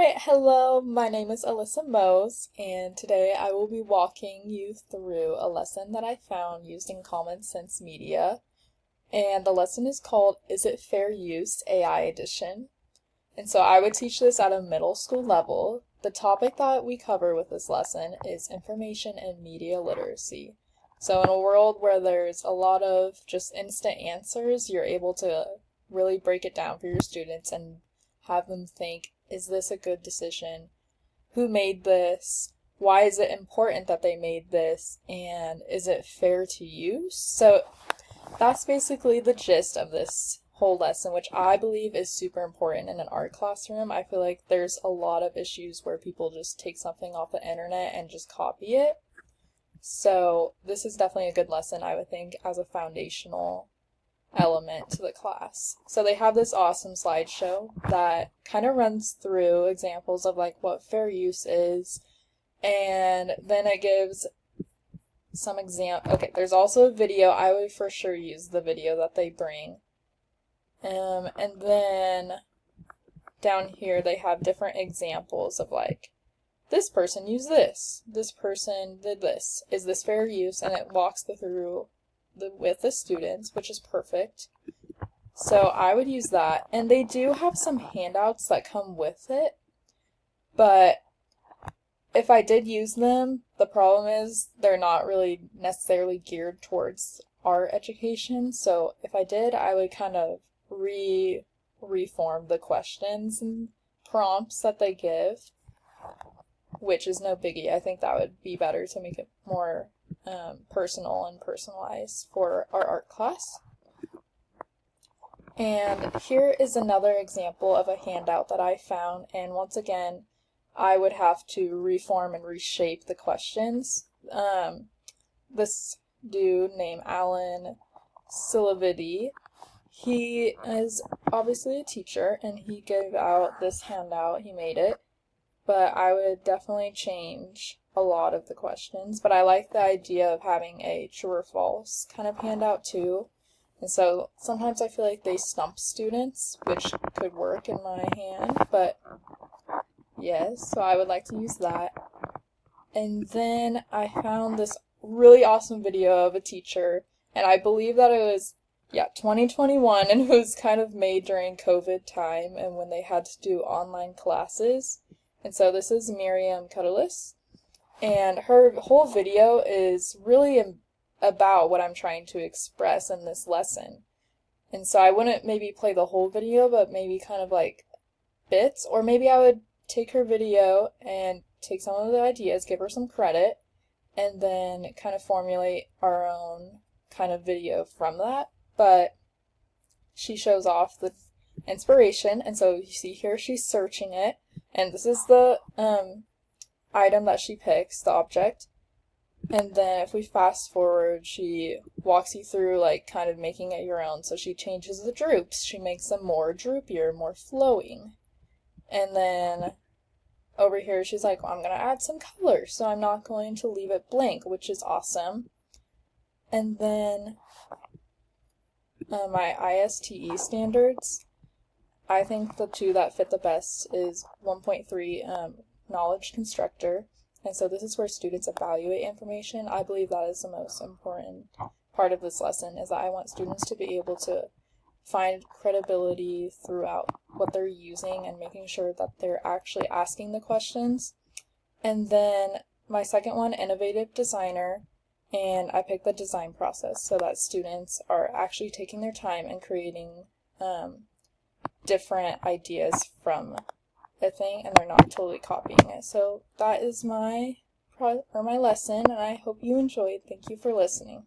Alright, hello, my name is Alyssa Mose, and today I will be walking you through a lesson that I found using Common Sense Media. And the lesson is called Is It Fair Use AI Edition? And so I would teach this at a middle school level. The topic that we cover with this lesson is information and media literacy. So in a world where there's a lot of just instant answers, you're able to really break it down for your students and have them think, is this a good decision? Who made this? Why is it important that they made this? And is it fair to use? So that's basically the gist of this whole lesson, which I believe is super important in an art classroom. I feel like there's a lot of issues where people just take something off the internet and just copy it. So this is definitely a good lesson, I would think, as a foundational element to the class. So they have this awesome slideshow that kind of runs through examples of like what fair use is, and then it gives some okay, there's also a video. I would for sure use the video that they bring. And then down here they have different examples of like, this person used this person did this, is this fair use? And it walks through with the students, which is perfect. So I would use that. And they do have some handouts that come with it, but if I did use them, the problem is they're not really necessarily geared towards art education. So if I did, I would kind of reform the questions and prompts that they give, which is no biggie. I think that would be better to make it more personal and personalized for our art class. And here is another example of a handout that I found, and once again I would have to reform and reshape the questions. This dude named Alan Silavidi, he is obviously a teacher, and he gave out this handout. He made it, but I would definitely change a lot of the questions. But I like the idea of having a true or false kind of handout too. And so sometimes I feel like they stump students, which could work in my hand, but yes, so I would like to use that. And then I found this really awesome video of a teacher, and I believe that it was 2021, and it was kind of made during COVID time and when they had to do online classes. And so this is Miriam Cutelis, and her whole video is really about what I'm trying to express in this lesson. And so I wouldn't maybe play the whole video, but maybe kind of like bits, or maybe I would take her video and take some of the ideas, give her some credit, and then kind of formulate our own kind of video from that. But she shows off the inspiration, and so you see here she's searching it, and this is the item that she picks, the object. And then if we fast forward, she walks you through like kind of making it your own. So she changes the droops, she makes them more droopier, more flowing. And then over here she's like, well, I'm going to add some color, so I'm not going to leave it blank, which is awesome. And then my ISTE standards, I think the two that fit the best is 1.3 knowledge constructor. And so this is where students evaluate information. I believe that is the most important part of this lesson, is that I want students to be able to find credibility throughout what they're using and making sure that they're actually asking the questions. And then my second one, innovative designer, and I picked the design process so that students are actually taking their time and creating different ideas from a thing, and they're not totally copying it. So that is my lesson, and I hope you enjoyed. Thank you for listening.